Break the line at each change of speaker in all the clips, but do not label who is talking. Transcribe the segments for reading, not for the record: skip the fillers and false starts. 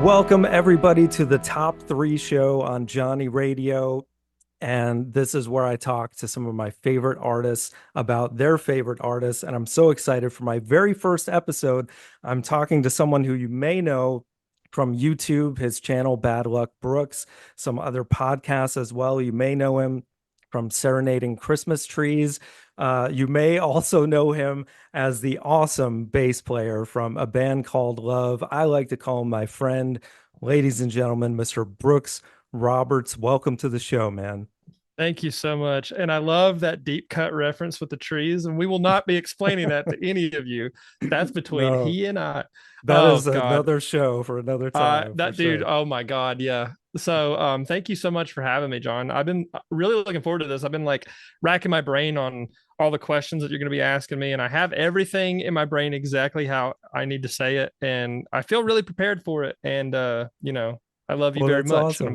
Welcome, everybody, to the Top 3 show on Johnny Radio. And this is where I talk to some of my favorite artists about their favorite artists. And I'm so excited for my very first episode. I'm talking to someone who you may know from YouTube, his channel, Bad Luck Brooks, some other podcasts as well. You may know him from Serenading Christmas Trees. You may also know him as the awesome bass player from a band called Love. I like to call him my friend. Ladies and gentlemen, Mr. Brooks Roberts, welcome to the show, man.
Thank you so much. And I love that deep cut reference with the trees. And we will not be explaining that to any of you. That's between
No,
he and I.
that
Oh
is
God.
another show for another time, for
That dude,
sure.
oh my God. Yeah. So thank you so much for having me, John. I've been really looking forward to this. I've been like racking my brain on all the questions that you're going to be asking me, and I have everything in my brain exactly how I need to say it. And I feel really prepared for it. And I love you
Well,
very
that's
much. And
awesome.
I'm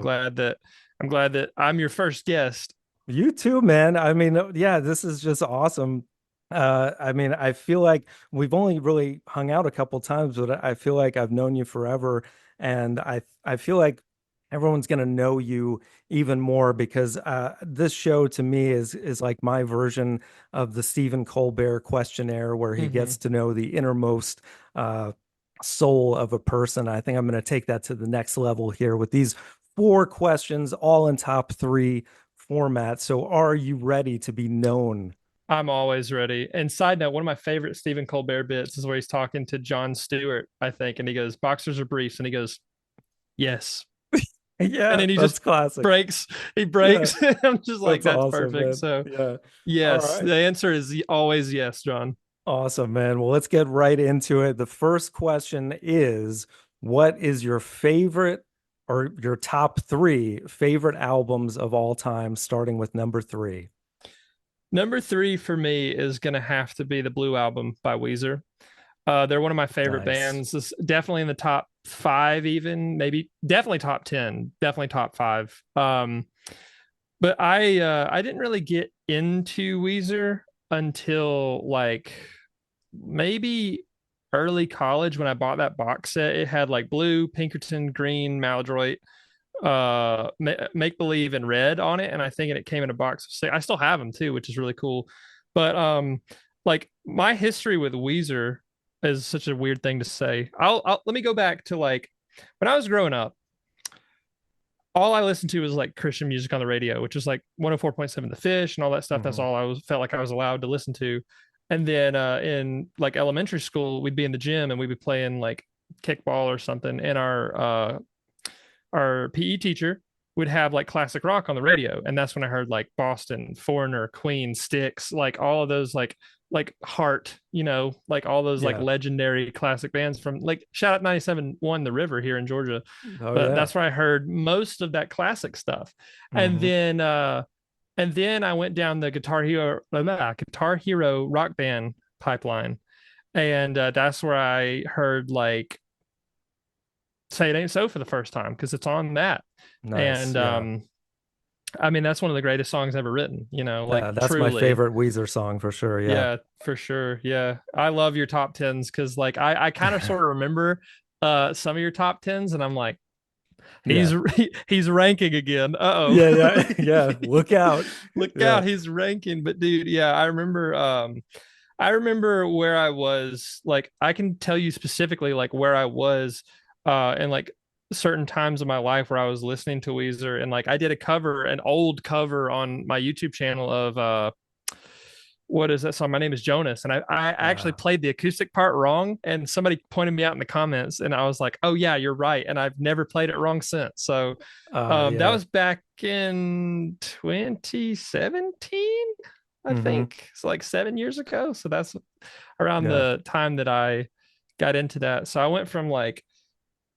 glad that I'm your first guest.
You too, man. I mean, yeah, this is just awesome. I mean, I feel like we've only really hung out a couple times, but I feel like I've known you forever, and I feel like everyone's gonna know you even more because this show to me is like my version of the Stephen Colbert questionnaire, where he
Hmm.
gets to know the innermost soul of a person. I think I'm gonna take that to the next level here with these four questions, all in top three format. So are you ready to be known?
I'm always ready. And side note, one of my favorite Stephen Colbert bits is where he's talking to Jon Stewart, I think, and he goes, "Boxers are briefs," and he goes, "Yes," and
Yeah,
then he
that's
just
classic.
breaks. He
Yeah,
breaks. I'm just like,
that's
"That's
awesome,
perfect."
man.
So,
Yeah. All
yes,
right.
the answer is always yes, John.
Awesome, man. Well, let's get right into it. The first question is, what is your favorite or your top three favorite albums of all time, starting with number three?
Number three for me is gonna have to be the Blue Album by Weezer. They're one of my favorite
Nice.
bands. It's definitely in the top five, even maybe definitely top 10, definitely top five. But I didn't really get into Weezer until like maybe early college when I bought that box set. It had like blue, Pinkerton, green, Maladroit, Make Believe, and red on it, and I think it came in a box of six. I still have them too, which is really cool. But like my history with Weezer is such a weird thing to say. I'll let me go back to like when I was growing up, all I listened to was like Christian music on the radio, which is like 104.7 The Fish and all that stuff. That's
Mhm.
all I was felt like I was allowed to listen to. And then in like elementary school, we'd be in the gym and we'd be playing like kickball or something. And our PE teacher would have like classic rock on the radio, and that's when I heard like Boston, Foreigner, Queen, Styx, like all of those like Heart, like all those like
Yeah.
legendary classic bands from like shout out 97.1 The River here in Georgia.
Oh,
But
yeah.
that's where I heard most of that classic stuff. And
Hmm.
then I went down the Guitar Hero rock band pipeline. And that's where I heard like Say It Ain't So for the first time because it's on that.
Nice.
And
Yeah.
I mean, that's one of the greatest songs ever written, like
Yeah. That's my
truly.
favorite Weezer song for sure. Yeah.
Yeah, for sure. Yeah. I love your top tens because like I kind of sort of remember some of your top tens and I'm like,
Yeah.
he's ranking again. Uh-oh.
Yeah. Yeah. Yeah. Look out.
Look
Yeah.
out, he's ranking. But dude, yeah, I remember where I was. Like I can tell you specifically like where I was and like certain times of my life where I was listening to Weezer, and like I did an old cover on my YouTube channel of what is that song? My Name is Jonas. And I actually
Uh,
played the acoustic part wrong, and somebody pointed me out in the comments, and I was like, oh yeah, you're right. And I've never played it wrong since. So that
yeah.
was back in 2017, I
Hmm.
think. It's like 7 years ago. So that's around
Yeah.
the time that I got into that. So I went from like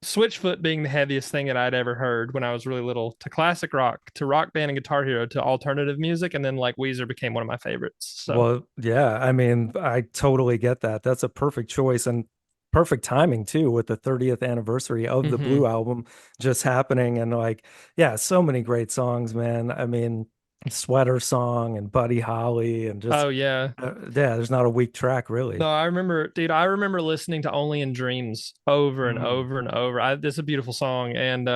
Switchfoot being the heaviest thing that I'd ever heard when I was really little to classic rock to Rock Band and Guitar Hero to alternative music. And then like Weezer became one of my favorites. So,
Well, yeah. I mean, I totally get that. That's a perfect choice and perfect timing too, with the 30th anniversary of the
mm-hmm.
Blue album just happening. And like, yeah, so many great songs, man. I mean, Sweater Song and Buddy Holly and just
Oh yeah.
yeah, there's not a weak track really.
No, I remember, dude, I remember listening to Only in Dreams over and
Mm,
over and over. This is a beautiful song. And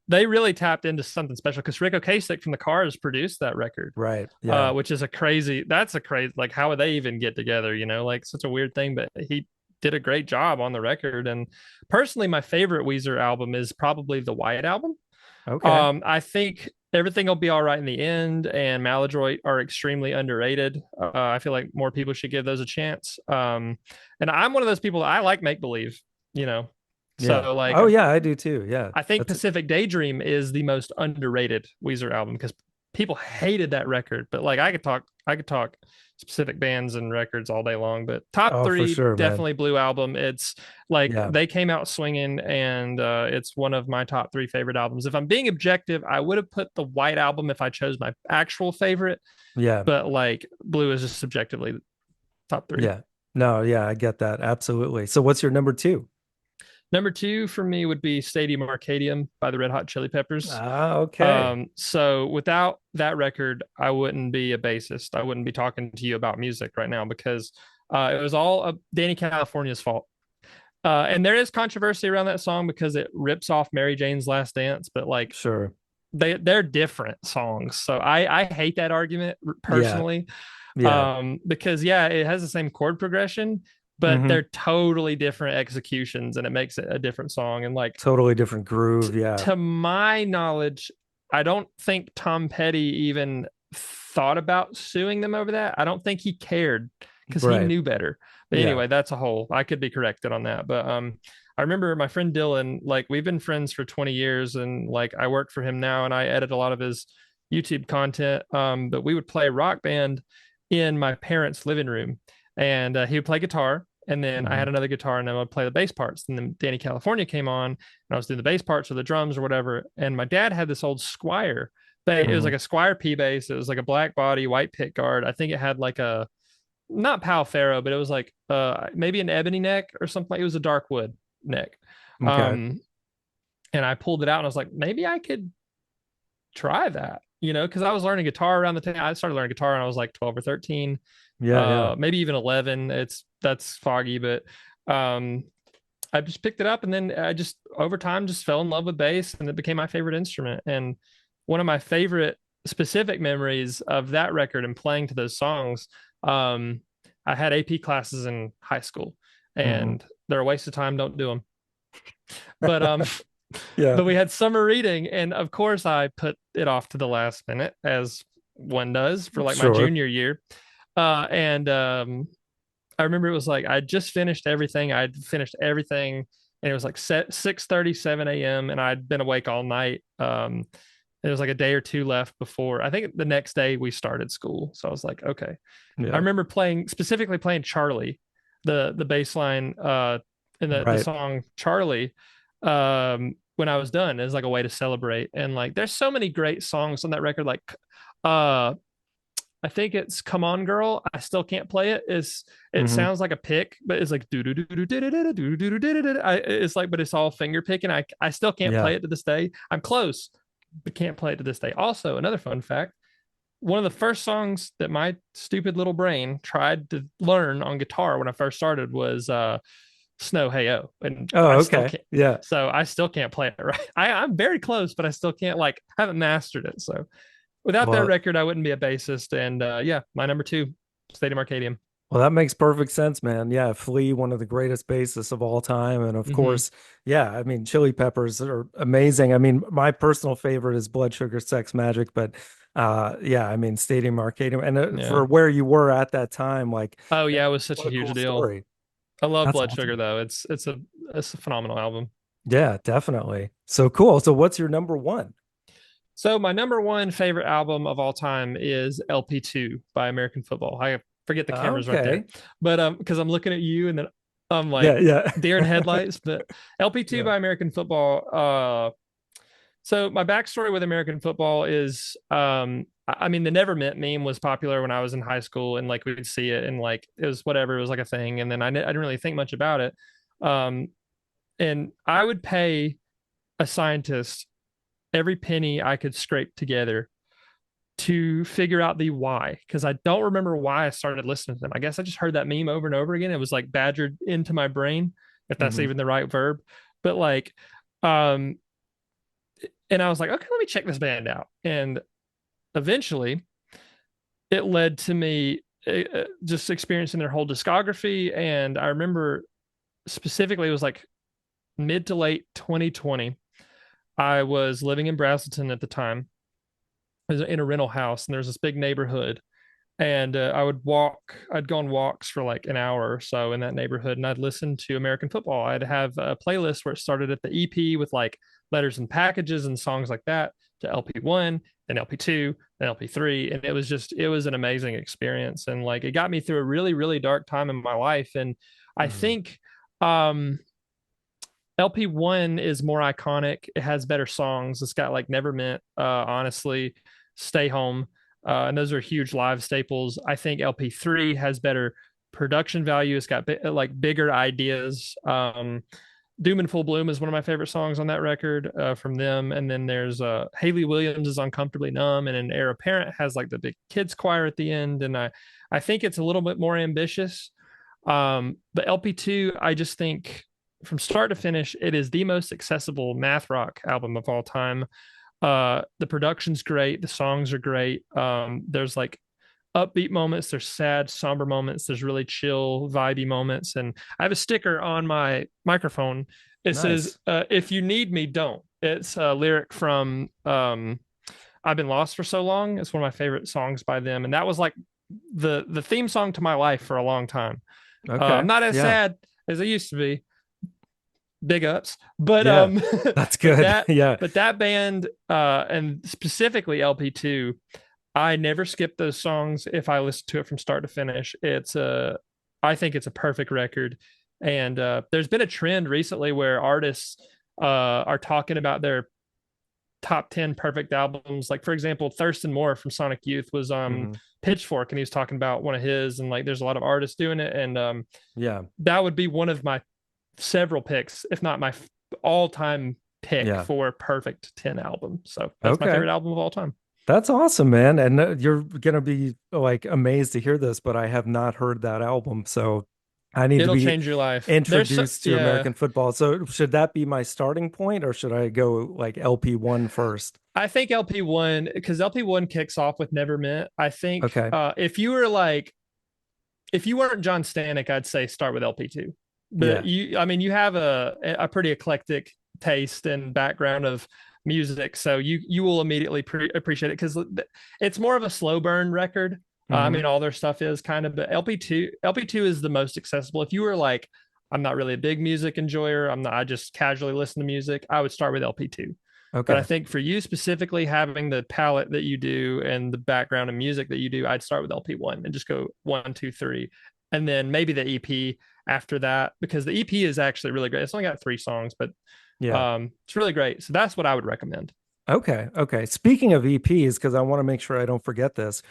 they really tapped into something special because Rick Ocasek from the Cars produced that record,
right. Yeah.
which is that's a crazy, like, how would they even get together? Like such a weird thing, but he did a great job on the record. And personally, my favorite Weezer album is probably the White Album.
Okay.
I think Everything Will Be All Right in the End and Maladroit are extremely underrated. I feel like more people should give those a chance. And I'm one of those people that I like make believe, you know.
Yeah.
So like
Oh yeah, I do too. Yeah.
I think
That's
Pacific Daydream is the most underrated Weezer album because people hated that record. But like I could talk specific bands and records all day long. But top
oh for
three,
sure, man.
definitely Blue Album. It's like
Yeah.
they came out swinging, and it's one of my top three favorite albums. If I'm being objective, I would have put the White Album if I chose my actual favorite.
Yeah.
But like Blue is just subjectively top three.
Yeah. No, yeah, I get that. Absolutely. So what's your number two?
Number two for me would be Stadium Arcadium by the Red Hot Chili Peppers.
Ah, okay.
So without that record, I wouldn't be a bassist. I wouldn't be talking to you about music right now because it was all Danny California's fault. And there is controversy around that song because it rips off Mary Jane's Last Dance, but like
Sure.
they're different songs. So I hate that argument
Yeah.
personally,
Yeah.
because yeah, it has the same chord progression, but
Hmm.
they're totally different executions, and it makes it a different song. And like
Totally different groove. Yeah.
to my knowledge, I don't think Tom Petty even thought about suing them over that. I don't think he cared because he
Right.
knew better. But
Yeah.
anyway, that's a whole. I could be corrected on that. But I remember my friend Dylan. Like we've been friends for 20 years, and like I work for him now, and I edit a lot of his YouTube content. But we would play Rock Band in my parents' living room, and he would play guitar. And then I
Hmm.
had another guitar, and I would play the bass parts. And then Danny California came on, and I was doing the bass parts or the drums or whatever. And my dad had this old Squire. It was
Hmm.
like a Squire P bass. It was like a black body, white pick guard. I think it had like a not Pal Pharaoh, but it was like maybe an ebony neck or something. It was a dark wood neck.
Okay.
Um, and I pulled it out and I was like, maybe I could try that, because I was learning guitar around the time. I started learning guitar when I was like 12 or 13,
Yeah. Yeah.
maybe even 11. That's foggy, but um, I just picked it up, and then I just over time just fell in love with bass, and it became my favorite instrument. And one of my favorite specific memories of that record and playing to those songs, um, I had AP classes in high school,
Hmm.
and they're a waste of time. Don't do them. But
Yeah.
but we had summer reading, and of course I put it off to the last minute, as one does for like my
Sure.
junior year. And I remember it was like I'd just finished everything. I'd finished everything, and it was like 6:30, 7 a.m., and I'd been awake all night. It was like a day or two left before. I think the next day we started school. So I was like, okay. I
Yeah.
remember specifically playing Charlie, the bass line in the
Right.
song Charlie, when I was done as like a way to celebrate. And like there's so many great songs on that record. Like uh I think it's "Come On Girl." I still can't play it. It
Hmm.
sounds like a pick, but it's like do do do do do do do do do do do. It's like, but it's all finger picking. I still can't
Yeah.
play it to this day. I'm close, but can't play it to this day. Also, another fun fact: one of the first songs that my stupid little brain tried to learn on guitar when I first started was "Snow Hey Oh," and
Oh,
I still
okay.
can't.
Yeah.
So I still can't play it right. I'm very close, but I still can't, like, haven't mastered it. So without that
Well,
record, I wouldn't be a bassist. And yeah, my number two, Stadium Arcadium.
well, that makes perfect sense, man. Yeah, Flea, one of the greatest bassists of all time, and of
Mm-hmm.
course, yeah, I mean, Chili Peppers are amazing. I mean, my personal favorite is Blood Sugar Sex Magic, but yeah, I mean, Stadium Arcadium, and
Yeah.
for where you were at that time, like,
Oh yeah, it was such
what
a
a
huge
cool
deal.
story.
I love
That's
Blood Sugar
awesome.
though. It's a phenomenal album.
Yeah, definitely. So cool. So, what's your number one?
So my number one favorite album of all time is LP2 by American Football. I forget the camera's right there,
Okay.
but because I'm looking at you and then I'm
Yeah,
like
yeah,
deer in headlights. But LP2
yeah.
by American Football. So my backstory with American Football is, I mean, the Never Met meme was popular when I was in high school, and like we would see it, and like it was whatever, it was like a thing, and then I didn't really think much about it. Um, and I would pay a scientist every penny I could scrape together to figure out the why, because I don't remember why I started listening to them. I guess I just heard that meme over and over again. It was like badgered into my brain, if that's
Hmm.
even the right verb. But like, um, and I was like, okay, let me check this band out. And eventually it led to me just experiencing their whole discography. And I remember specifically, it was like mid to late 2020. I was living in Brazelton at the time. I was in a rental house, and there's this big neighborhood. And I'd go on walks for like an hour or so in that neighborhood, and I'd listen to American football. I'd have a playlist where it started at the EP with like letters and packages and songs like that, to LP1, then LP2, then LP3. And it was an amazing experience. And like, it got me through a really, really dark time in my life. And I
Hmm.
think, LP1 is more iconic. It has better songs. It's got like Nevermint, honestly, Stay Home. And those are huge live staples. I think LP3 has better production value. It's got like bigger ideas. Doom and Full Bloom is one of my favorite songs on that record, from them. And then there's Haley Williams is Uncomfortably Numb, and an Heir Apparent has like the big kids choir at the end. And I think it's a little bit more ambitious. But LP2, I just think from start to finish, it is the most accessible math rock album of all time. The production's great, the songs are great. There's like upbeat moments, there's sad, somber moments, there's really chill, vibey moments. And I have a sticker on my microphone. It says,
Nice.
"If you need me, don't." It's a lyric from "I've Been Lost for So Long." It's one of my favorite songs by them, and that was like the theme song to my life for a long time. I'm
Okay.
not as
Yeah.
sad as I used to be. Big ups, but
Yeah. That's
but
good. Yeah.
that band, and specifically LP2, I never skip those songs if I listen to it from start to finish. I think it's a perfect record. And there's been a trend recently where artists are talking about their top 10 perfect albums. Like, for example, Thurston Moore from Sonic Youth was
Hmm.
Pitchfork, and he was talking about one of his, and like there's a lot of artists doing it. And
Yeah.
that would be one of my several picks, if not my all-time pick
Yeah.
for perfect 10 album. So that's my
Okay.
favorite album of all time.
That's awesome, man. And you're gonna be like amazed to hear this, but I have not heard that album, so I need to
It'll
be
change your life.
introduced to
Yeah,
American football. So should that be my starting point, or should I go like LP1 first?
I think LP1, because LP1 kicks off with Nevermint. I think
Okay.
if you weren't John Stanek, I'd say start with LP2. But
Yeah.
I mean, you have a pretty eclectic taste and background of music, so you will immediately appreciate it, because it's more of a slow burn record. I
Hmm.
mean, all their stuff is kind of, but LP2 is the most accessible. If you were like, I'm not really a big music enjoyer, I just casually listen to music, I would start with LP2. But I
Okay.
think for you specifically, having the palette that you do and the background of music that you do, I'd start with LP1 and just go one, two, three, and then maybe the EP after that, because the EP is actually really great. It's only got 3 songs, but
Yeah.
it's really great. So that's what I would recommend.
Okay. Okay. Speaking of EPs, because I want to make sure I don't forget this,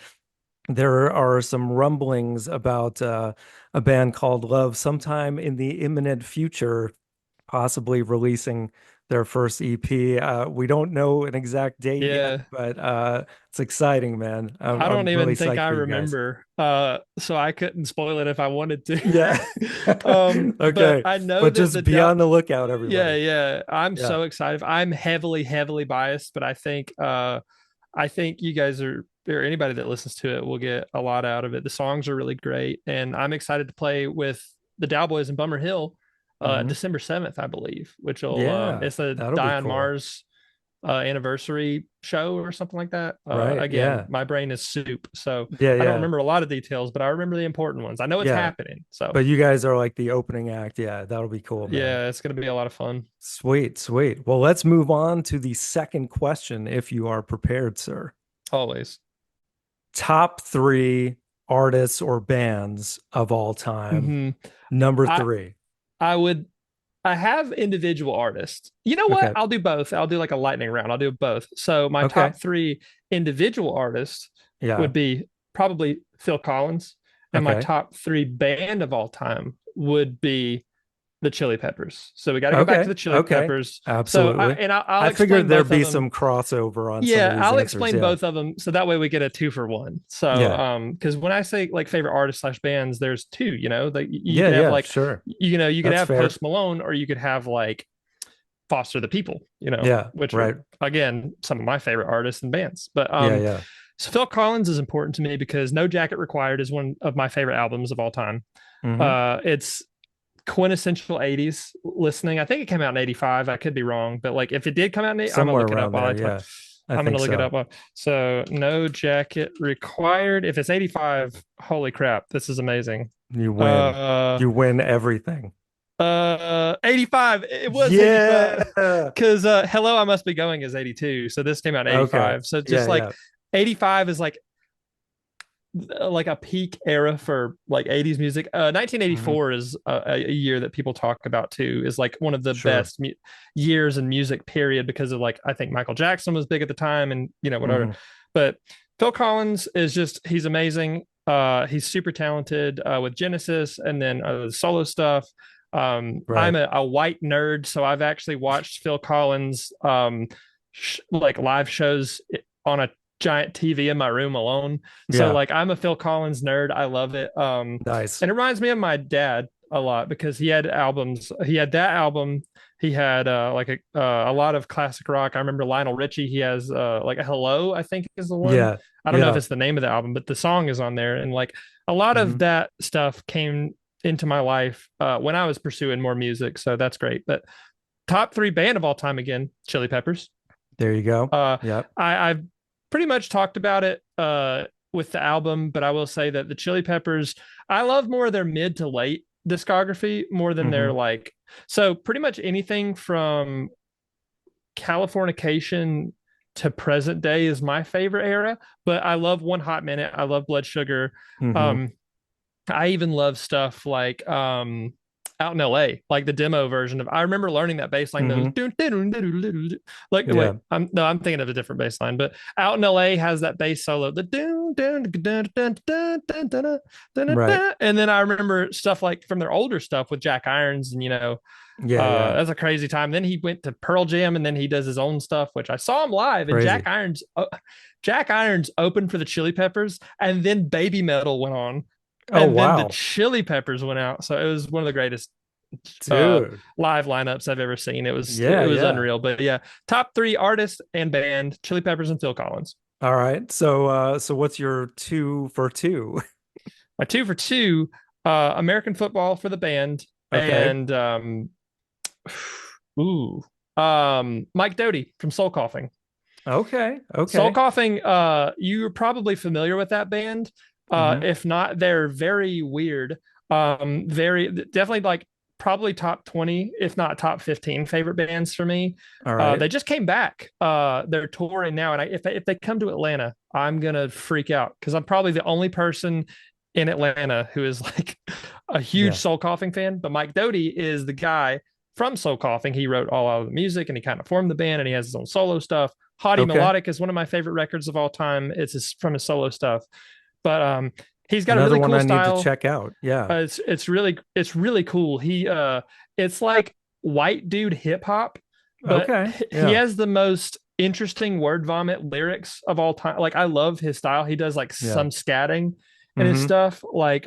there are some rumblings about a band called Love sometime in the imminent future, possibly releasing their first EP. We don't know an exact date yet,
Yeah,
but it's exciting, man. I'm,
I don't
I'm really
even think
psyched
I
for you guys.
remember. So I couldn't spoil it if I wanted to.
Yeah.
But
Okay.
I know
But
that
just be on the lookout, everybody.
yeah, I'm
Yeah.
so excited. I'm heavily, heavily biased, but I think you guys are, or anybody that listens to it will get a lot out of it. The songs are really great, and I'm excited to play with the Dowboys in Bummer Hill,
Hmm.
December 7th, I believe, which will
Yeah.
it's the
That'll be
Die on
cool.
Mars anniversary show or something like that.
Right.
Again,
Yeah.
my brain is soup, so
Yeah.
I don't
Yeah.
remember a lot of details, but I remember the important ones. I know it's
Yeah.
happening, so
But you guys are like the opening act. Yeah. That'll be cool, man.
yeah, it's gonna be a lot of fun.
Sweet, sweet. Well, let's move on to the second question if you are prepared, sir.
Always.
Top three artists or bands of all time.
Hmm.
Number
I
three.
I would I have individual artists. You know what?
Okay.
I'll do both. I'll do like a lightning round. I'll do both. So my
Okay.
top three individual artists
Yeah.
would be probably Phil Collins, and my
Okay.
top three band of all time would be the Chili Peppers. So we got to go back to
Okay.
the Chili
Okay.
Peppers. So
Absolutely.
I'll
I figured
explain
there'd
both of
be
them.
some crossover on some of
Yeah,
these
I'll
answers.
explain
Yeah.
both of them so that way we get a two for one. So,
Yeah.
because when I say like favorite artists slash bands, there's two. That you
Yeah.
could have
Yeah.
like,
Sure.
you could
That's
have
fair.
Post Malone, or you could have like Foster the People.
Yeah.
Which are
Right.
again some of my favorite artists and bands. But
Yeah. Yeah.
so Phil Collins is important to me because No Jacket Required is one of my favorite albums of all time.
Hmm.
It's quintessential 80s listening. I think it came out in 85. I could be wrong, but like if it did come out in 80, I'm gonna
Somewhere
look it up
around
while
there.
I talk.
Yeah. I
I'm gonna
think
look it
so.
up. So No Jacket Required. If it's 85, holy crap, this is amazing.
You win.
Uh
You win everything.
85. It was 85.
Yeah.
Because Hello I Must Be Going is 82. So this came out in
Okay.
85. So
Yeah.
just like
Yeah.
85 is like a peak era for like 80s music.
Hmm.
1984 is a year that people talk about too, is like one of the
Sure.
best years in music period, because of like I think Michael Jackson was big at the time, and whatever.
Hmm.
But Phil Collins is just, he's amazing. He's super talented with Genesis, and then solo stuff. I'm
Right.
a white nerd, so I've actually watched Phil Collins like live shows on a giant TV in my room alone. So
Yeah.
like I'm a Phil Collins nerd. I love it.
Nice.
And it reminds me of my dad a lot, because he had albums. He had that album. He had like a lot of classic rock. I remember Lionel Richie. He has like a Hello, I think is the one.
Yeah.
I don't know if
Yeah.
it's the name of the album, but the song is on there. And like a lot of
Hmm.
that stuff came into my life when I was pursuing more music. So that's great. But top three band of all time again, Chili Peppers.
There you go.
Uh,
Yep.
I've pretty much talked about it with the album, but I will say that the Chili Peppers, I love more of their mid to late discography more than their
Hmm.
like. So pretty much anything from Californication to present day is my favorite era. But I love One Hot Minute. I love Blood Sugar.
Hmm.
Um, I even love stuff like Out in LA, like the demo version of. I remember learning that bass line, those
Hmm.
like wait,
Yeah.
I'm thinking of a different bass line, but Out in LA has that bass solo, the dun, dun, dun, dun, dun, dun, dun, dun,
Right.
dun. And then I remember stuff like from their older stuff with Jack Irons, and
Yeah. Yeah.
that's a crazy time. Then he went to Pearl Jam, and then he does his own stuff, which I saw him live, and
Crazy.
Jack Irons opened for the Chili Peppers, and then Baby Metal went on,
Oh,
and then the
wow.
Chili Peppers went out. So it was one of the greatest
Dude.
live lineups I've ever seen. It was
Yeah.
it was
Yeah.
unreal. But yeah, top three artists and band: Chili Peppers and Phil Collins.
All right. So what's your two for two?
My two for two: American Football for the band,
Okay.
and ooh, Mike Doty from Soul Coughing.
Okay.
Soul
Okay.
Coughing, you're probably familiar with that band.
Hmm.
If not, they're very weird. Very definitely like probably top 20, if not top 15 favorite bands for me.
All right.
They just came back. They're touring now, and if they come to Atlanta, I'm gonna freak out because I'm probably the only person in Atlanta who is like a huge
Yeah.
Soul Coughing fan. But Mike Doty is the guy from Soul Coughing. He wrote all of the music, and he kind of formed the band, and he has his own solo stuff. Hottie
Okay.
Melodic is one of my favorite records of all time. From his solo stuff, but he's got a
Another
really
one
cool
I need to
style.
check out. Yeah.
It's really cool. It's like white dude hip hop, but
Okay.
he
Yeah.
has the most interesting word vomit lyrics of all time. Like I love his style. He does like
Yeah.
some scatting and his
Hmm.
stuff. Like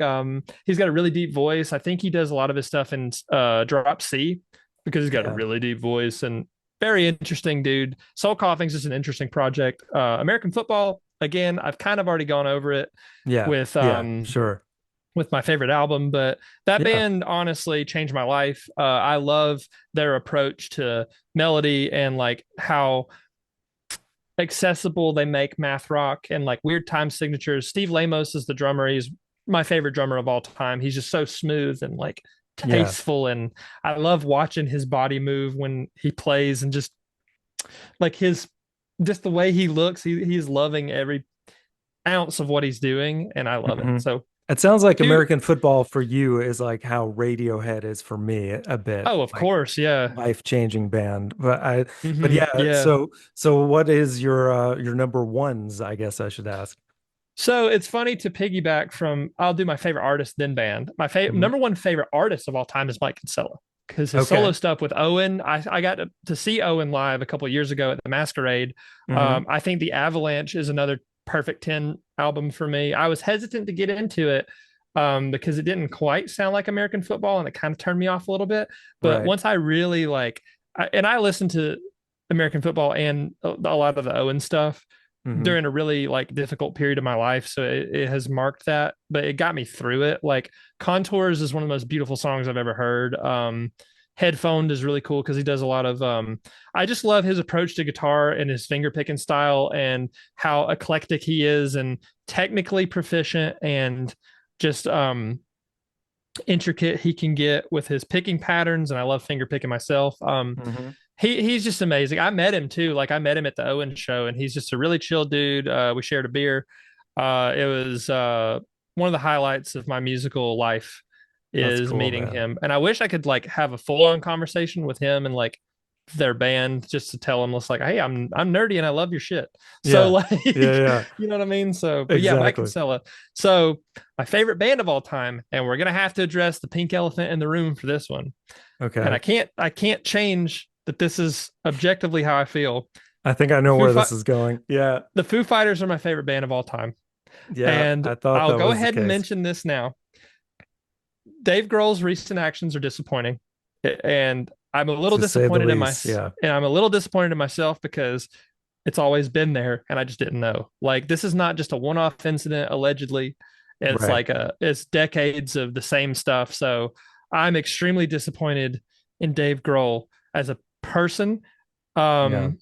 he's got a really deep voice. I think he does a lot of his stuff in drop C, because he's got a
Yeah.
really deep voice, and very interesting dude. Soul Coughing's just an interesting project. American Football, again, I've kind of already gone over it
Yeah.
with
Yeah. Sure.
my favorite album, but that
Yeah.
band honestly changed my life. I love their approach to melody, and like how accessible they make math rock and like weird time signatures. Steve Lamos is the drummer. He's my favorite drummer of all time. He's just so smooth and like
Yeah.
tasteful, and I love watching his body move when he plays, and just like just the way he looks. He's loving every ounce of what he's doing, and I love it.
Hmm.
So
It sounds like
two,
American football for you is like how Radiohead is for me a bit,
oh, of
like
course, yeah.
life-changing band. But yeah,
Yeah.
so what is your number ones, I guess I should ask.
So it's funny to piggyback from, I'll do my favorite artist then band. My
Hmm.
number one favorite artist of all time is Mike Kinsella, because his solo
Okay.
stuff with Owen, I got to see Owen live a couple of years ago at the Masquerade.
Hmm.
I think the Avalanche is another perfect 10 album for me. I was hesitant to get into it because it didn't quite sound like American football and it kind of turned me off a little bit. But
Right.
once I really and I listened to American football and a lot of the Owen stuff
Hmm.
during a really like difficult period of my life. So it has marked that, but it got me through it. Like Contours is one of the most beautiful songs I've ever heard. Headphoned is really cool because he does a lot of I just love his approach to guitar and his finger picking style and how eclectic he is and technically proficient and just intricate he can get with his picking patterns. And I love finger picking myself.
Hmm.
He's just amazing. I met him too. Like I met him at the Owen show, and he's just a really chill dude. We shared a beer. It was one of the highlights of my musical life
That's
is
cool,
meeting
man.
him. And I wish I could like have a full on conversation with him and like their band just to tell them, like, hey, I'm nerdy and I love your shit. So
Yeah.
like,
Yeah. Yeah.
you know what I mean? So, but yeah, Mike
Exactly.
Kinsella. So my favorite band of all time, and we're gonna have to address the pink elephant in the room for this one. And
Okay.
I can't change that this is objectively how I feel.
I think I
The
know
Foo
where
Fi-
this is going. Yeah.
the Foo Fighters are my favorite band of all time.
Yeah.
And
I thought
I'll
that
go
was the
ahead and
case.
mention this now. Dave Grohl's recent actions are disappointing. And I'm a little
To say the
disappointed in my
least. Yeah.
and I'm a little disappointed in myself because it's always been there and I just didn't know. Like this is not just a one-off incident allegedly. It's
Right.
like it's decades of the same stuff. So I'm extremely disappointed in Dave Grohl as a person.
Yeah.
Um,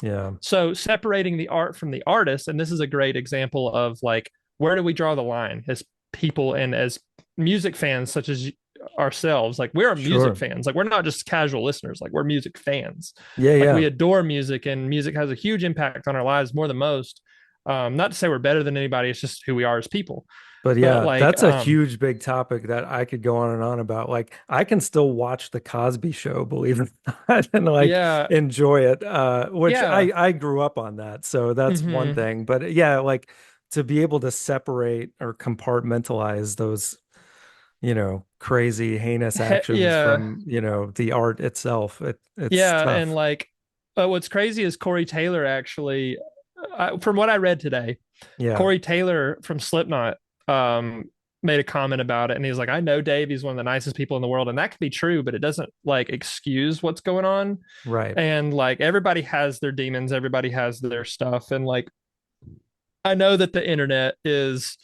Yeah.
so separating the art from the artist, and this is a great example of like where do we draw the line as people and as music fans such as ourselves. Like we're music
Sure.
fans. Like we're not just casual listeners. Like we're music fans.
Yeah.
Like
Yeah.
we adore music, and music has a huge impact on our lives more than most. Not to say we're better than anybody. It's just who we are as people.
But
But
yeah,
like,
that's a huge, big topic that I could go on and on about. Like, I can still watch the Cosby Show, believe it or not, and like
yeah,
enjoy it. Which
yeah,
I grew up on that, so that's one
hmm
thing. But yeah, like to be able to separate or compartmentalize those, crazy, heinous actions
yeah.
from, the art itself, it's
Yeah, and
tough.
like, what's crazy is Corey Taylor actually, from what I read today,
Yeah,
Corey Taylor from Slipknot made a comment about it, and he's like, "I know Dave. He's one of the nicest people in the world, and that could be true, but it doesn't like excuse what's going on.
right.
And like, everybody has their demons, everybody has their stuff, and like, I know that the internet is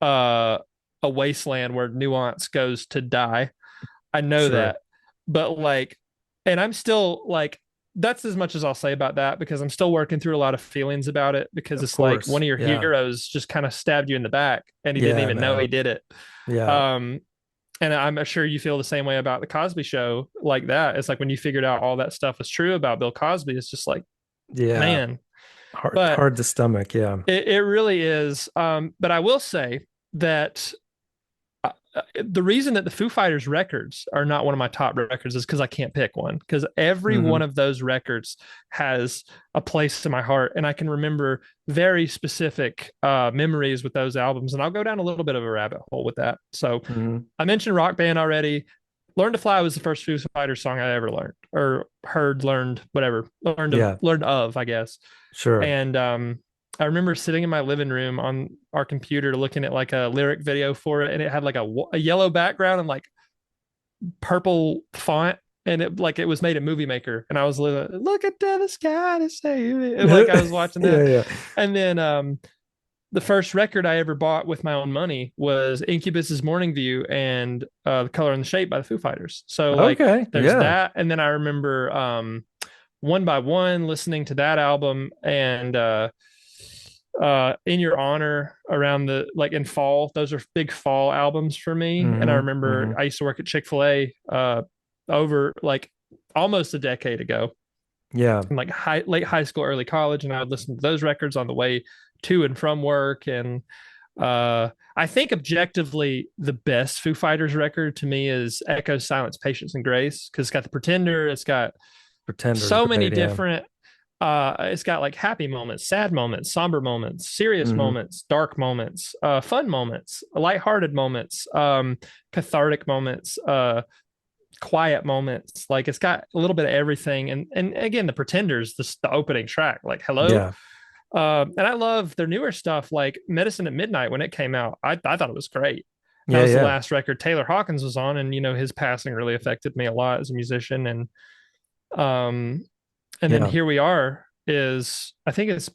uh, a wasteland where nuance goes to die. I know
Sure.
that. But like, and I'm still like, that's as much as I'll say about that because I'm still working through a lot of feelings about it because
Of
it's like one
course.
of your
Yeah.
heroes just kind of stabbed you in the back and he didn't
Yeah,
even know he
man.
did it.
Yeah.
Um, and I'm sure you feel the same way about the Cosby show like that. It's like when you figured out all that stuff was true about Bill Cosby, it's just like,
Yeah.
man,
Hard,
but
hard to stomach. Yeah.
it really is. But I will say that the reason that the Foo Fighters records are not one of my top records is because I can't pick one. Because every one
Hmm.
of those records has a place in my heart, and I can remember very specific memories with those albums. And I'll go down a little bit of a rabbit hole with that. So
Hmm.
I mentioned Rock Band already. Learn to Fly was the first Foo Fighters song I ever learned or heard, learned, whatever,
Yeah,
learned of, I guess.
sure.
And I remember sitting in my living room on our computer looking at like a lyric video for it, and it had like a yellow background and like purple font, and it was made in Movie Maker, and I was look into the sky to save it, and like I was watching
Yeah,
that,
yeah.
and then the first record I ever bought with my own money was Incubus's Morning View and The Color and the Shape by the Foo Fighters. So like
Okay,
there's
yeah.
that, and then I remember One by One listening to that album and In Your Honor around the like in fall. Those are big fall albums for me. And I
Hmm.
remember
Hmm.
I used to work at Chick-fil-A over like almost a decade ago
Yeah,
in like late high school, early college, and I would listen to those records on the way to and from work. And I think objectively the best Foo Fighters record to me is Echo's Silence, Patience, and Grace because it's got the Pretender, it's got
Pretender's
so many
great. Yeah.
different it's got like happy moments, sad moments, somber moments, serious
Hmm.
moments, dark moments, fun moments, lighthearted moments, cathartic moments, quiet moments. Like it's got a little bit of everything. And again, the Pretenders, the opening track, like Hello.
Yeah.
And I love their newer stuff, like Medicine at Midnight when it came out. I thought it was great. That
Yeah.
was the
Yeah.
last record Taylor Hawkins was on, and his passing really affected me a lot as a musician. Um, and then
Yeah.
Here We Are is, I think it's,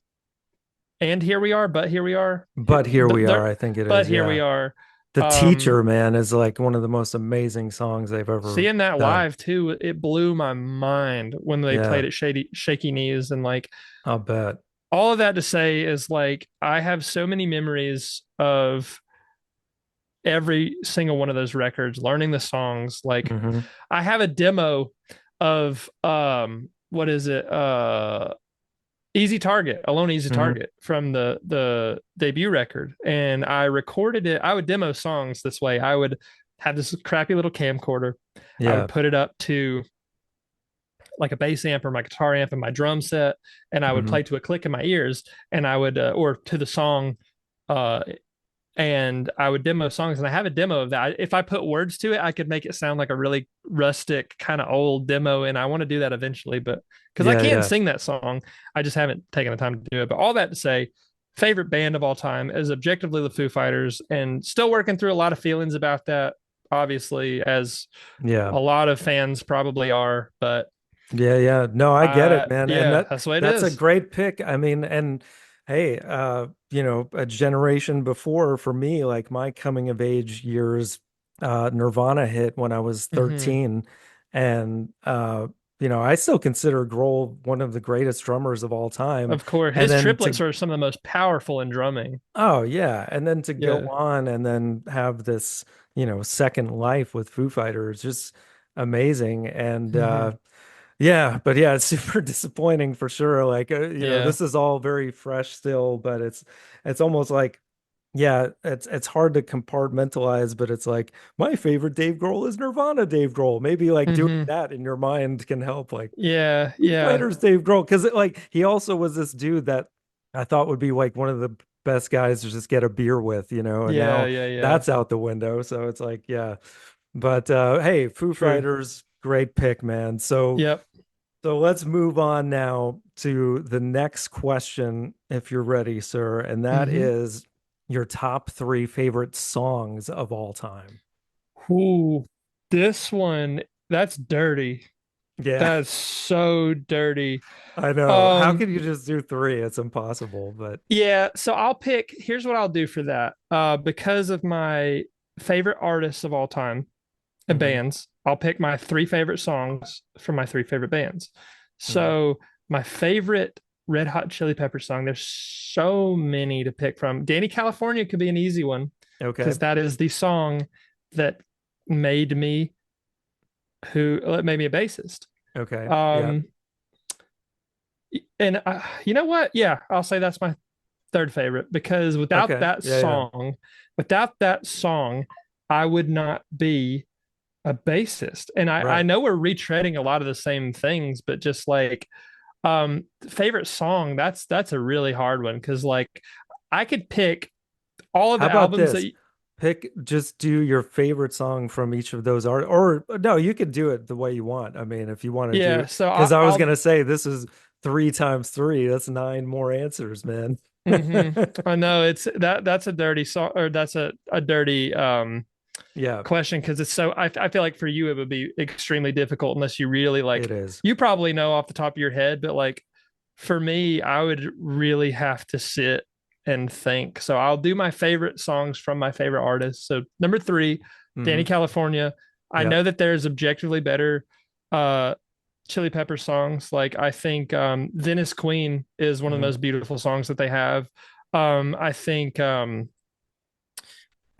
and Here We Are, but Here We Are,
But here we are. I think it
but
is.
Here We
Yeah.
Are.
The
Um,
Teacher, man, is like one of the most amazing songs they've ever
Seeing that
done.
live too, it blew my mind when they
Yeah.
played at Shaky Knees. And like
I'll bet.
all of that to say is like I have so many memories of every single one of those records, learning the songs. Like
Hmm.
I have a demo of what is it? Easy Target, Alone Easy
Hmm.
Target from the debut record. And I recorded it. I would demo songs this way. I would have this crappy little camcorder. I would
Yeah.
put it up to like a bass amp or my guitar amp and my drum set, and I would
Hmm.
play to a click in my ears, and I would or to the song, uh, and I would demo songs. And I have a demo of that. If I put words to it, I could make it sound like a really rustic kind of old demo, and I want to do that eventually. But because I
Yeah.
can't
Yeah.
sing that song, I just haven't taken the time to do it. But all that to say, favorite band of all time is objectively the Foo Fighters, and still working through a lot of feelings about that. Obviously, as
Yeah.
a lot of fans probably are, but
Yeah, yeah. No, I get it, man. And
yeah, that's the way it
that's a
is.
great pick. I mean, and hey, a generation before for me, like my coming of age years, Nirvana hit when I was
Hmm.
13. And I still consider Grohl one of the greatest drummers of all time.
Of course,
And
his
then
triplets are some of the most powerful in drumming.
oh yeah, and then to go
Yeah.
on and then have this, second life with Foo Fighters, just amazing. And
Hmm.
yeah, but yeah, it's super disappointing for sure. Like,
Yeah.
this is all very fresh still, but it's almost like, yeah, it's hard to compartmentalize, but it's like my favorite Dave Grohl is Nirvana Dave Grohl. Maybe like doing
Hmm.
that in your mind can help. Like
Yeah.
Foo
Yeah.
Fighters Dave Grohl, because like he also was this dude that I thought would be like one of the best guys to just get a beer with, and
Yeah.
now
Yeah. Yeah.
that's out the window. So it's like, yeah. But hey, Foo
True.
Fighters, great pick, man. So
Yep.
let's move on now to the next question, if you're ready, sir. And that
Hmm.
is your top three favorite songs of all time.
Ooh, this one, that's dirty.
Yeah,
That's so dirty.
I know. How
Um,
could you just do three? It's impossible, but
yeah, so I'll pick, here's what I'll do for that. Because of my favorite artists of all time and
mhm.
bands, I'll pick my three favorite songs from my three favorite bands.
Mhm.
So my favorite Red Hot Chili Pepper song, there's so many to pick from. Danny California could be an easy one
Okay.
because that is the song that made me made me a bassist.
Okay. Yeah.
Um, and you know what? Yeah, I'll say that's my third favorite because
Okay. Yeah. Yeah.
without that song, I would not be a bassist. And I
Right.
know we're retreading a lot of the same things, but just like favorite song, that's a really hard one because like I could pick all of
How
the
about
albums
this? Just do your favorite song from each of those art, or no, you could do it the way you want. I mean, if you want to do,
yeah, so
because I was
I'll
gonna say this is three times three. That's nine more answers, man.
hmm I know it's that's a dirty song or that's a dirty
Yeah,
question because it's so I feel like for you it would be extremely difficult unless you really like
it is.
you probably know off the top of your head, but like for me, I would really have to sit and think. So I'll do my favorite songs from my favorite artists. So number three, Danny
Hmm.
California. I
Yep.
know that there's objectively better uh Chili Pepper songs. Like I think Venice Queen is one of the
Hmm.
most beautiful songs that they have. I think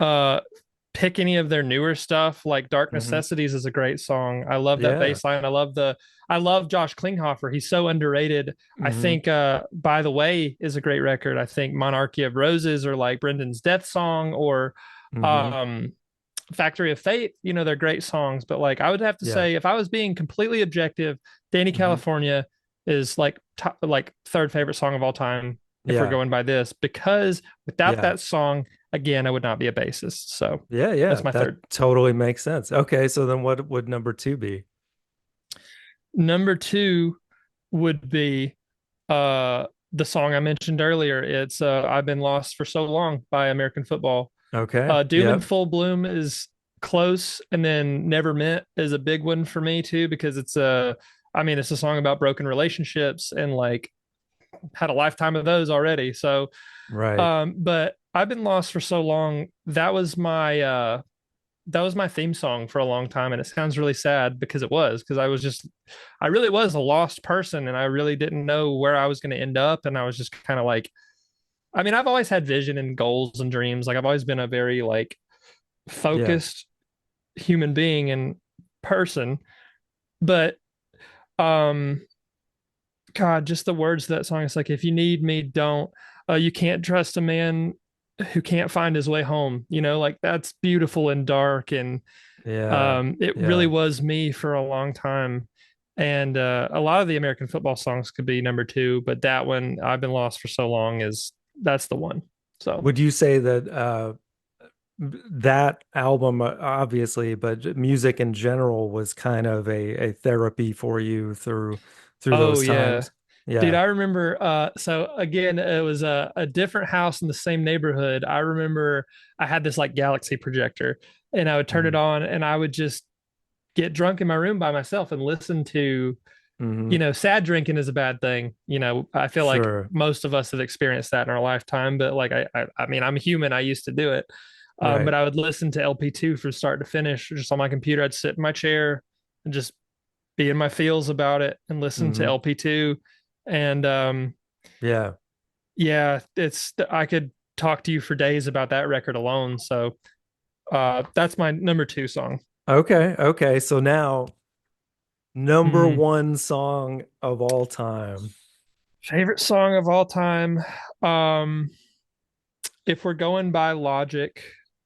uh pick any of their newer stuff like Dark
Hmm.
Necessities is a great song. I love that
Yeah.
bass line. I love Josh Klinghoffer. He's so underrated. I
Hmm.
think By the Way is a great record. I think Monarchy of Roses or like Brendan's Death Song or
Hmm.
um Factory of Fate, they're great songs, but like I would have to
Yeah.
say if I was being completely objective, Danny
Hmm.
California is like third favorite song of all time if we're
Yeah.
going by this, because without
Yeah.
that song, again, I would not be a bassist. So
Yeah. Yeah.
that's my
That
third.
totally makes sense. Okay. So then what would number two be?
Number two would be uh the song I mentioned earlier. It's I've Been Lost for So Long by American Football.
Okay.
Doom in
Yep.
Full Bloom is close, and then Never Meant is a big one for me too, because I mean, it's a song about broken relationships and like had a lifetime of those already. So,
Right.
but I've Been Lost for So Long. That was my theme song for a long time, and it sounds really sad because because I really was a lost person, and I really didn't know where I was going to end up, and I was just kind of like, I mean, I've always had vision and goals and dreams. Like I've always been a very like
Yeah.
focused human being and person, but um God, just the words of that song. It's like, if you need me, don't. You can't trust a man who can't find his way home. Like that's beautiful and dark, and
Yeah.
it really
Yeah.
was me for a long time. And a lot of the American football songs could be number two, but that one, I've Been Lost for So Long, that's the one. So,
Would you say that that album, obviously, but music in general was kind of a therapy for you through
oh
those
yeah,
times?
dude,
Yeah.
I remember. So again, it was a different house in the same neighborhood. I remember I had this like Galaxy projector, and I would turn it
Mm-hmm.
on, and I would just get drunk in my room by myself and listen to,
Mm-hmm.
sad drinking is a bad thing. I feel like
Sure.
most of us have experienced that in our lifetime, but like I mean, I'm human. I used to do it. But
Right.
I would listen to LP2 from start to finish, just on my computer. I'd sit in my chair and just be in my feels about it and listen to
Mm-hmm.
LP2. And
Yeah.
yeah, I could talk to you for days about that record alone. So that's my number two song.
Okay. Okay. So now, number
Hmm.
one song of all time.
Favorite song of all time. Um, if we're going by logic,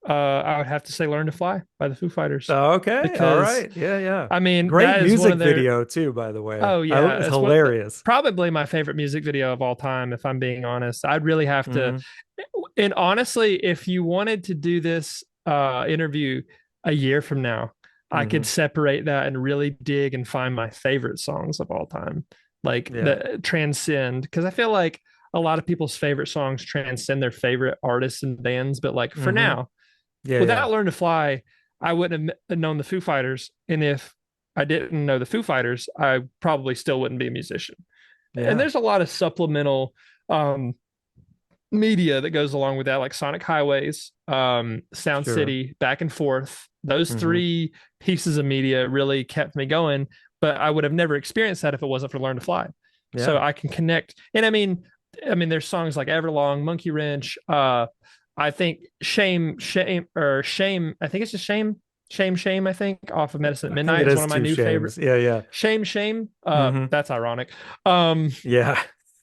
I would have to say "Learn to Fly" by the Foo Fighters,
Okay. All
because
right. Yeah. Yeah.
I mean
Great
that is one
music
of their.
video too, by the way.
Oh yeah,
It's
it's what
hilarious.
probably my favorite music video of all time. If I'm being honest, I'd really have to.
Mm-hmm.
And honestly, if you wanted to do this interview a year from now, I
Mm-hmm.
could separate that and really dig and find my favorite songs of all time, like
Yeah.
the transcend. Because I feel like a lot of people's favorite songs transcend their favorite artists and bands. But like for
Mm-hmm.
now,
Yeah. Yeah.
without Learn to Fly, I wouldn't have known the Foo Fighters. And if I didn't know the Foo Fighters, I probably still wouldn't be a musician. And
Yeah.
there's a lot of supplemental um, media that goes along with that, like Sonic Highways, Sound
Sure.
City, Back and Forth. Those
Mm-hmm.
three pieces of media really kept me going, but I would have never experienced that if it wasn't for Learn to Fly. So
Yeah.
I can connect. And there's songs like Everlong, Monkey Wrench. I think Shame. I think it's just Shame. I think off of Medicine at
It
Midnight is one
is
of my
two
new favorite.
shames. Yeah. Yeah.
Shame.
Mm-hmm.
That's ironic. Um,
Yeah.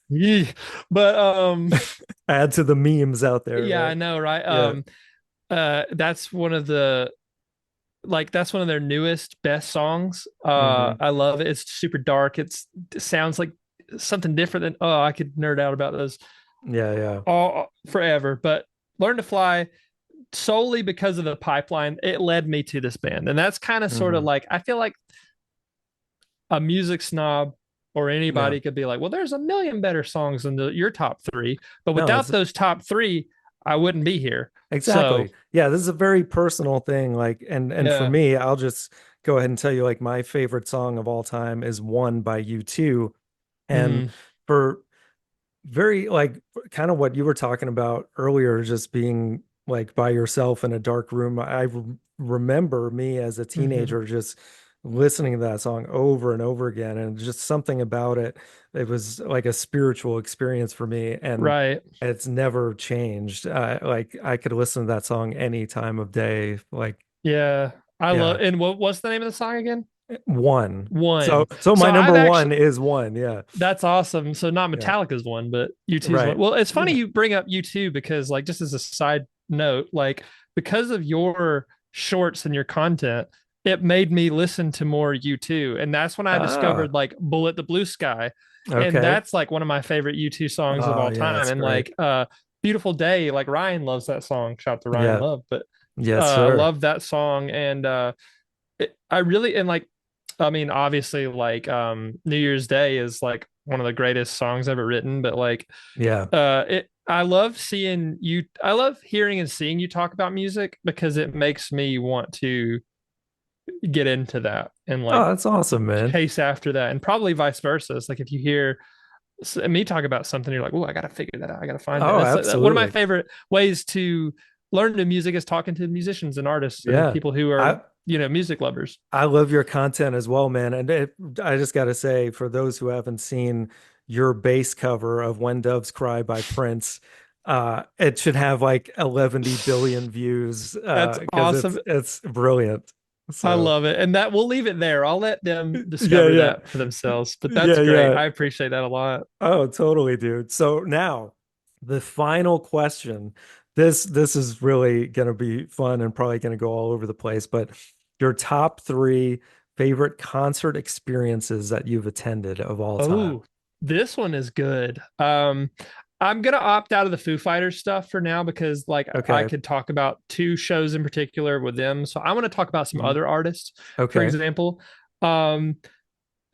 yeah, but
Add to the memes out there,
yeah, I
right?
know, right?
Yeah.
That's one of that's one of their newest best songs.
Mm-hmm.
I love it. It's super dark. It sounds like something different than, oh, I could nerd out about those
Yeah. Yeah.
all forever. But Learn to Fly, solely because of the pipeline, it led me to this band. And that's kind of sort of
Mm-hmm.
like, I feel like a music snob or
Yeah.
anybody could be like, well, there's a million better songs than your top three. But
No,
without those top three, I wouldn't be here. So
exactly. Yeah, this is a very personal thing. Like, and for
yeah.
me, I'll just go ahead and tell you, like, my favorite song of all time is One by U2. And
Hmm.
for very like kind of what you were talking about earlier, just being like by yourself in a dark room. Remember me as a
Hmm.
teenager just listening to that song over and over again, and just something about it. It was like a spiritual experience for me, and
Right.
it's never changed. Like I could listen to that song any time of day. Like,
Yeah. I love,
yeah,
and what's the name of the song again?
one. So,
One.
so
So
my
I've
number
actually,
one is one. Yeah,
that's awesome. So not
yeah,
Metallica's one, but U2's one.
right.
Well, it's funny
Yeah.
you bring up U2 because, like, just as a side note, like, because of your shorts and your content, it made me listen to more U2. And that's when I
Ah,
discovered like Bullet the Blue Sky. And
okay.
that's like one of my favorite U2 songs of
Oh
all
yeah,
time.
that's
And
great.
like Beautiful Day, like Ryan loves that song. Shout out to Ryan
Yeah.
Love. But
Yes,
I
sir.
love that song. And I really and like I mean, obviously like New Year's Day is like one of the greatest songs ever written, but like
Yeah.
it I love seeing you I love hearing and seeing you talk about music because it makes me want to get into that and
Oh,
like
that's awesome, man.
chase after that, and probably vice versa. It's like if you hear me talk about something, you're like, oh, I gotta figure that out, I gotta find it.
Oh,
That's like, one of my
absolutely.
favorite ways to learn new music is talking to musicians and artists and
Yeah.
people who are,
I
music lovers.
I love your content as well, man. And I just got to say, for those who haven't seen your bass cover of When Doves Cry by Prince, it should have like 11 billion views
That's
because
awesome.
it's brilliant.
I
So
love it. And that we'll leave it there. I'll let them
yeah,
discover
yeah,
that for themselves. But that's
yeah,
great.
yeah.
I appreciate that a lot.
Oh, totally, dude. So now the final question. This is really gonna be fun and probably gonna go all over the place, but your top three favorite concert experiences that you've attended of all time.
Oh, this one is good. I'm gonna opt out of the Foo Fighters stuff for now because like I
Okay.
could talk about two shows in particular with them. So I want to talk about some
Mhm.
other artists. For
Okay.
example, um,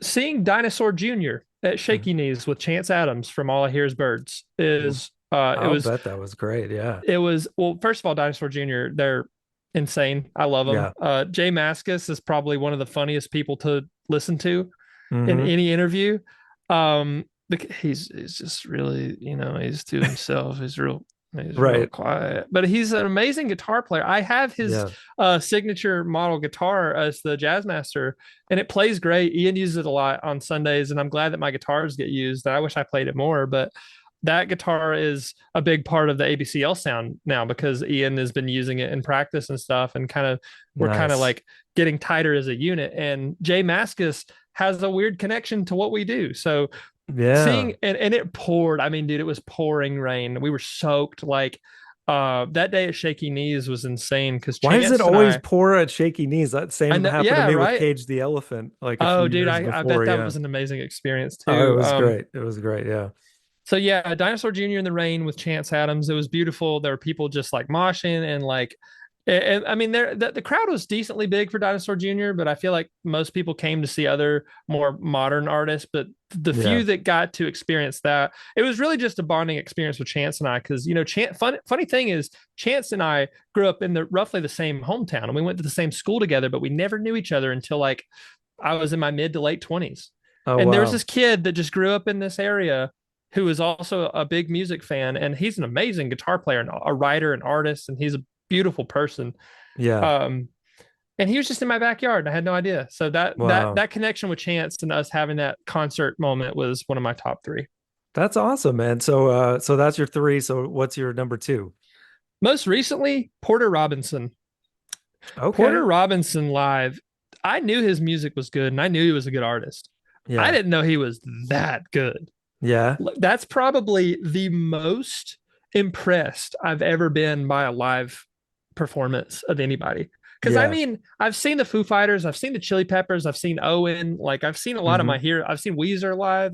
seeing Dinosaur Jr. at
Mhm.
Shaky Knees with Chance Adams from All I Hear Is Birds
Ooh,
is it
I'll
was
bet that was great. Yeah.
well, first of all, Dinosaur Jr., they're insane. I love them.
Yeah.
Jay Mascis is probably one of the funniest people to listen to in
Hmm.
any interview. He's just really, he's to himself. He's real
Right.
quiet, but he's an amazing guitar player. I have his
Yeah.
signature model guitar as the Jazzmaster, and it plays great. Ian uses it a lot on Sundays, and I'm glad that my guitars get used. I wish I played it more, but that guitar is a big part of the ABCL sound now because Ian has been using it in practice and stuff, and we're kind of
Nice.
like getting tighter as a unit. And Jay Mascis has a weird connection to what we do. So
Yeah.
seeing and it poured. I mean, dude, it was pouring rain. We were soaked. Like that day at Shaky Knees was insane because
Why is it
Chance and
always
I.
poor at Shaky Knees? That
I
same
know,
happened to
yeah,
me with
right.
Cage the Elephant like a few
Oh, dude,
years
I
before.
bet that
Yeah.
was an amazing experience
Oh, it
too.
was great. It was great. Yeah.
So yeah, Dinosaur Jr. in the rain with Chance Adams. It was beautiful. There were people just like moshing and like, and I mean, the crowd was decently big for Dinosaur Jr., but I feel like most people came to see other more modern artists. But the
Yeah.
few that got to experience that, it was really just a bonding experience with Chance and I. Because Chance, funny thing is, Chance and I grew up in the roughly the same hometown, and we went to the same school together, but we never knew each other until like I was in my mid to late 20s.
Oh,
And there was
wow.
this kid that just grew up in this area who is also a big music fan, and he's an amazing guitar player and a writer and artist, and he's a beautiful person.
Yeah.
Um, and he was just in my backyard, and I had no idea. So
Wow.
that connection with Chance and us having that concert moment was one of my top three.
That's awesome, man. So that's your three. So what's your number two?
Most recently, Porter Robinson.
Okay.
Porter Robinson live. I knew his music was good, and I knew he was a good artist. I
Yeah.
didn't know he was that good.
Yeah.
That's probably the most impressed I've ever been by a live performance of anybody. Because I
Yeah.
mean, I've seen the Foo Fighters, I've seen the Chili Peppers, I've seen Owen, like I've seen a lot of
Hmm.
my hero, I've seen Weezer live,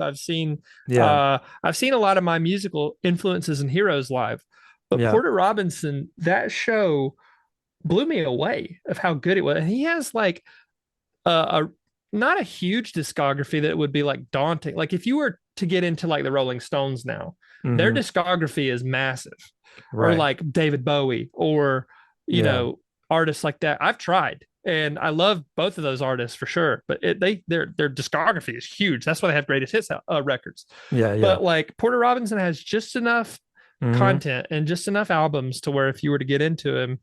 Yeah.
I've seen a lot of my musical influences and heroes live. But
Yeah.
Porter Robinson, that show blew me away of how good it was. And he has like a not a huge discography that would be like daunting. Like if you were to get into like the Rolling Stones now, their
Hmm.
discography is massive. Or
Right.
like David Bowie or
Yeah.
artists like that. I've tried and I love both of those artists for sure, but their discography is huge. That's why they have greatest hits records.
Yeah. Yeah.
But like Porter Robinson has just enough
Hmm.
content and just enough albums to where if you were to get into him,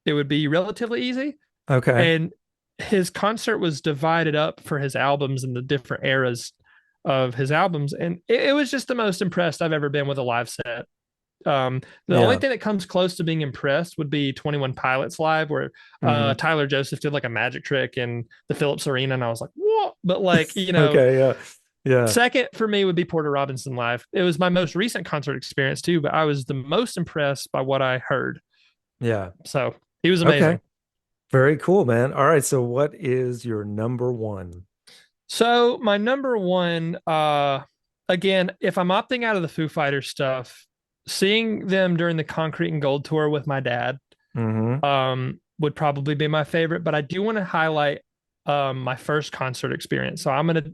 it would be relatively easy.
Okay.
And his concert was divided up for his albums and the different eras of his albums, and it was just the most impressed I've ever been with a live set. The only
Yeah.
thing that comes close to being impressed would be 21 Pilots live, where
Hmm.
Tyler Joseph did like a magic trick in the Phillips Arena, and I was like, "What?" But like,
Okay. Yeah. Yeah.
second for me would be Porter Robinson live. It was my most recent concert experience too, but I was the most impressed by what I heard.
Yeah.
So he was
Okay.
amazing.
Very cool, man. All right, so what is your number one?
So my number one, again, if I'm opting out of the Foo Fighters stuff, seeing them during the Concrete and Gold tour with my dad,
Mm-hmm.
would probably be my favorite. But I do want to highlight my first concert experience. So I'm gonna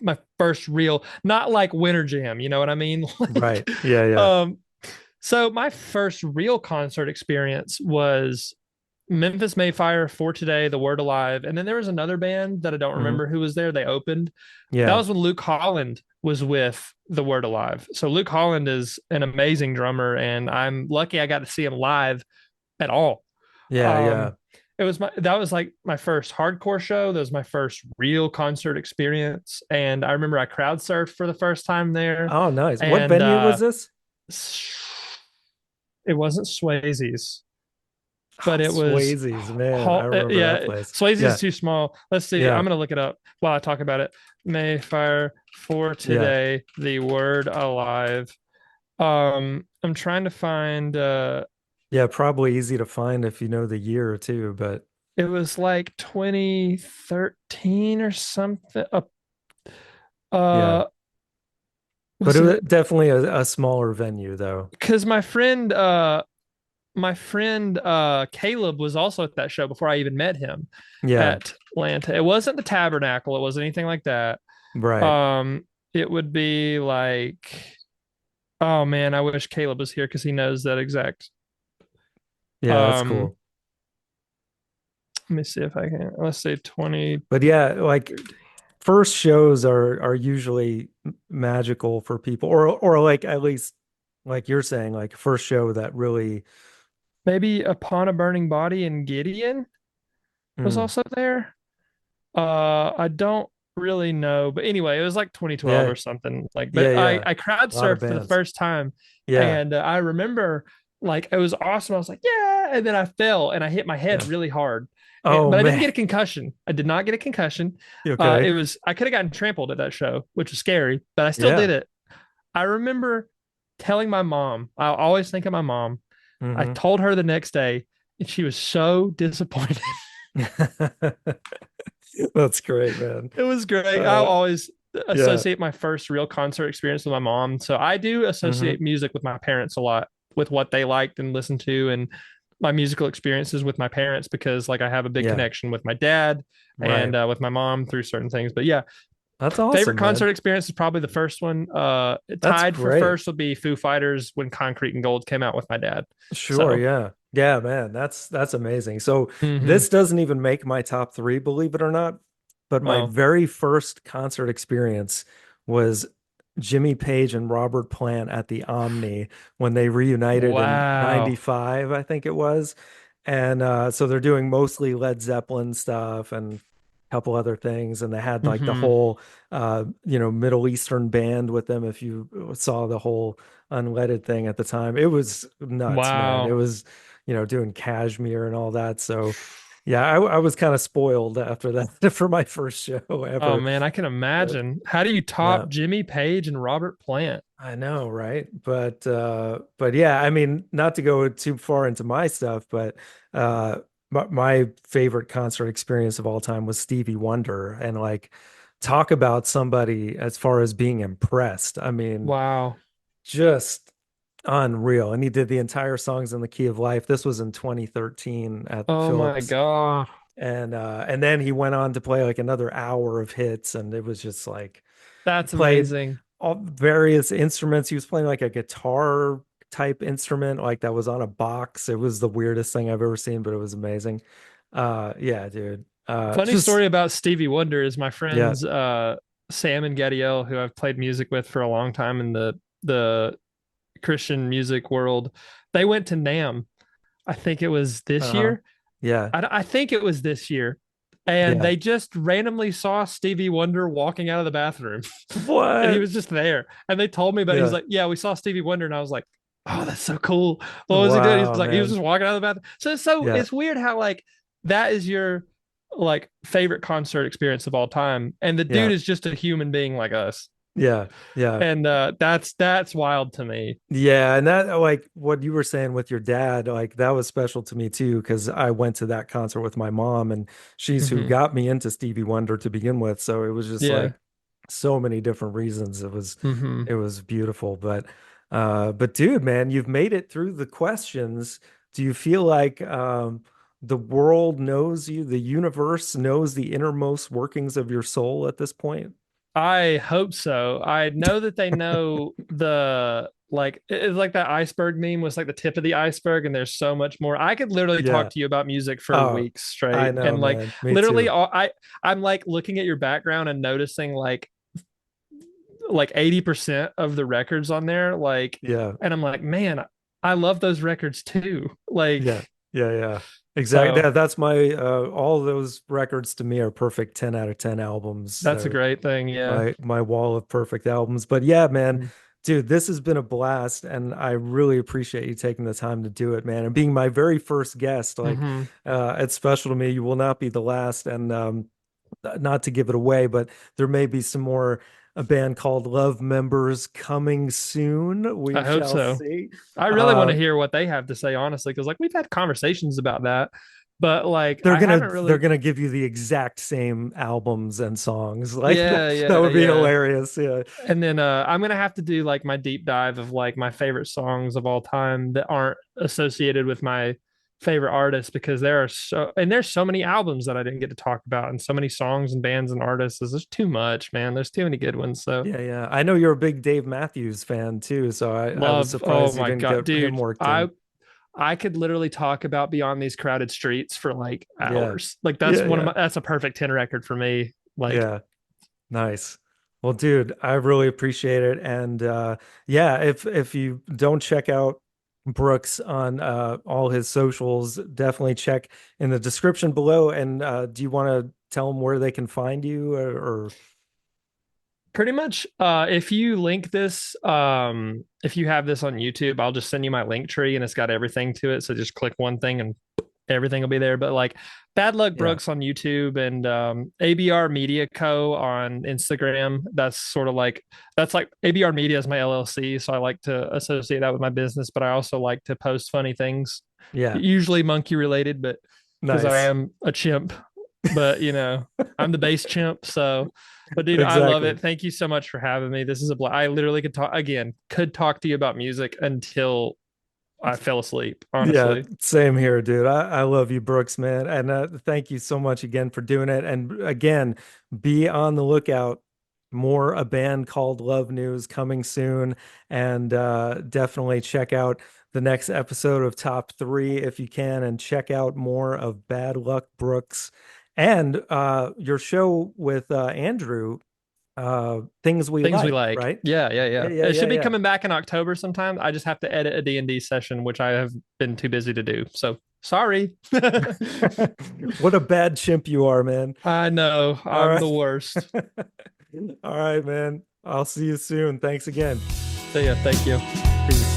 my first real, not like Winter Jam, you know what I mean? Like,
Right. Yeah, yeah.
um, so my first real concert experience was Memphis Mayfire, For Today, The Word Alive, and then there was another band that I don't
Hmm.
remember who was there. They opened. That
Yeah.
was when Luke Holland was with The Word Alive. So Luke Holland is an amazing drummer, and I'm lucky I got to see him live at all.
Yeah, yeah.
Um, it was my that was like my first hardcore show. That was my first real concert experience, and I remember I crowd surfed for the first time there,
Oh, nice. What
and
venue was this?
it wasn't Swayze's,
Oh,
but it was
Swayze's, man. I remember that
yeah,
place.
Swayze's
Yeah,
is too small. Let's see.
yeah,
I'm gonna look it up while I talk about it. Mayfire, For
yeah.
Today, The Word Alive. I'm trying to find
Yeah, probably easy to find if you know the year or two, but
it was like 2013 or something.
yeah.
Uh
But
was
it was
it
definitely a smaller venue though.
because my friend Caleb was also at that show before I even met him
Yeah,
at Atlanta. It wasn't the Tabernacle, it wasn't anything like that.
right.
Um it would be like, oh man, I wish Caleb was here because he knows that exact.
Yeah, that's
um
cool.
Let me see if I can, let's say 2013.
But yeah, like first shows are usually magical for people, or like at least like you're saying, like first show that really.
Maybe Upon a Burning Body and Gideon was
Mm,
also there. I don't really know, but anyway, it was like 2012
yeah,
or something. Like,
yeah,
but I
yeah.
I crowd
A lot of
surfed for the
bands.
first time,
Yeah,
and I remember like it was awesome. I was like, yeah, and then I fell and I hit my head
yeah.
really hard,
Oh
but I didn't
man.
get a concussion. I did not get a concussion.
Okay.
It was I could have gotten trampled at that show, which was scary, but I still did
Yeah.
it. I remember telling my mom. I always think of my mom. I
Hmm.
told her the next day, and she was so disappointed.
That's great, man.
It was great. I'll
Uh,
always
yeah.
associate my first real concert experience with my mom. So I do
Hmm.
associate music with my parents a lot, with what they liked and listened to, and my musical experiences with my parents, because like I have a big
Yeah.
connection with my dad
Right.
and with my mom through certain things. But yeah,
That's
favorite
awesome, man.
concert experience is probably the first one.
That's
Tied for
great.
first would be Foo Fighters when Concrete and Gold came out with my dad.
Sure,
So,
yeah. Yeah, man, that's amazing. So
mhm.
this doesn't even make my top three, believe it or not. But my
Oh,
very first concert experience was Jimmy Page and Robert Plant at the Omni when they reunited in
wow.
95, I think it was. And so they're doing mostly Led Zeppelin stuff and a couple other things. And they had like the
Hmm.
whole Middle Eastern band with them if you saw the whole unleaded thing at the time. It was nuts, man. It
Wow.
was, doing Cashmere and all that. So yeah, I was kind of spoiled after that for my first show
Oh
ever.
man, I can
But
imagine. How do you
yeah,
top Jimmy Page and Robert Plant?
I know, right? But yeah, I mean, not to go too far into my stuff, but my favorite concert experience of all time was Stevie Wonder, and like talk about somebody as far as being impressed. I mean,
Wow.
just unreal. And he did the entire Songs in the Key of Life. This was in 2013 at
Oh my
Phillips.
God.
And then he went on to play like another hour of hits, and it was just like he
That's
played
amazing.
all various instruments. He was playing like a guitar type instrument, like that was on a box. It was the weirdest thing I've ever seen, but it was amazing. Yeah, dude.
Funny
Just
story about Stevie Wonder is my
yeah.
friends Sam and Gadiel, who I've played music with for a long time in the Christian music world. They went to NAM. I think it was this
Uh-huh.
year.
Yeah.
I think it was this year. And
Yeah.
they just randomly saw Stevie Wonder walking out of the bathroom. And he
What?
was just there. And they told me about it. He's
Yeah.
like, yeah, we saw Stevie Wonder. And I was like, oh, that's so cool. What was he doing? He's
Wow,
like, he was
man.
just walking out of the bathroom. So
Yeah.
it's weird how like that is your like favorite concert experience of all time. And the dude
Yeah.
is just a human being like us.
Yeah. Yeah.
And that's wild to me.
Yeah, and that like what you were saying with your dad, like that was special to me too, because I went to that concert with my mom and she's who
Hmm.
got me into Stevie Wonder to begin with. So it was just
Yeah.
like so many different reasons.
Hmm.
It was beautiful. But dude, man, you've made it through the questions. Do you feel like the world knows you, the universe knows the innermost workings of your soul at this point?
I hope so. I know that they know the like it's like that iceberg meme was like the tip of the iceberg, and there's so much more. I could literally talk
Yeah.
to you about music for
Oh,
weeks
I
straight,
know,
and like
man. Me
literally,
too.
I'm like looking at your background and noticing like 80% of the records on there, like,
Yeah.
and I'm like, man, I love those records too. Like,
Yeah. Yeah. Yeah. Exactly.
so
That's my all those records to me are perfect 10 out of 10 albums.
that's a great thing. Yeah.
My wall of perfect albums. But yeah, man,
Mm-hmm.
dude, this has been a blast and I really appreciate you taking the time to do it, man. And being my very first guest, like
Mm-hmm.
it's special to me. You will not be the last and not to give it away, but there may be some more a band called Love members coming soon. We
I hope
shall
so.
see.
I really want to
Uh
hear what they have to say, honestly, because like we've had conversations about that, but like I haven't
they're
really.
gonna give you the exact same albums and songs. Like
Yeah,
that
yeah,
would be
yeah.
hilarious. Yeah.
And then I'm gonna have to do like my deep dive of like my favorite songs of all time that aren't associated with my favorite artists because there's so many albums that I didn't get to talk about and so many songs and bands and artists. There's too much, man. There's too many good ones. So
Yeah, yeah. I know you're a big Dave Matthews fan too, so I was
love, oh
surprised you
my
didn't
God,
get him
dude.
worked in.
I could literally talk about Beyond These Crowded Streets for like
Yeah.
hours. Like
Yeah, yeah.
that's a perfect 10 record for me. Like
Yeah. Nice. Well, dude, I really appreciate it. And yeah, if you don't check out Brooks on all his socials, definitely check in the description below. And do you want to tell them where they can find you or
pretty much if you link this if you have this on YouTube, I'll just send you my link tree and it's got everything to it, so just click one thing and everything will be there. But like Bad Luck
yeah.
Brooks on YouTube and ABR Media Co on Instagram, that's like ABR Media is my LLC, so I like to associate that with my business, but I also like to post funny things,
Yeah.
usually monkey related, but because I
Nice.
am a chimp, but I'm the bass chimp. So, but dude, I love
Exactly.
it. Thank you so much for having me. This is a I literally could talk to you about music until I fell asleep,
Yeah,
honestly.
same here, dude. I love you, Brooks, man. And thank you so much again for doing it. And again, be on the lookout. More a band called Love news coming soon. And definitely check out the next episode of Top Three if you can, and check out more of Bad Luck Brooks and your show with Andrew, Things We
Things we
Like,
like.
right?
Yeah, yeah,
Yeah,
yeah.
yeah,
It
yeah,
should be
yeah.
coming back in October sometime. I just have to edit a D&D session, which I have been too busy to do. So sorry.
What a bad chimp you are, man.
I know.
All
I'm the
right.
worst.
All right, man. I'll see you soon. Thanks again.
So yeah, thank you.
Peace.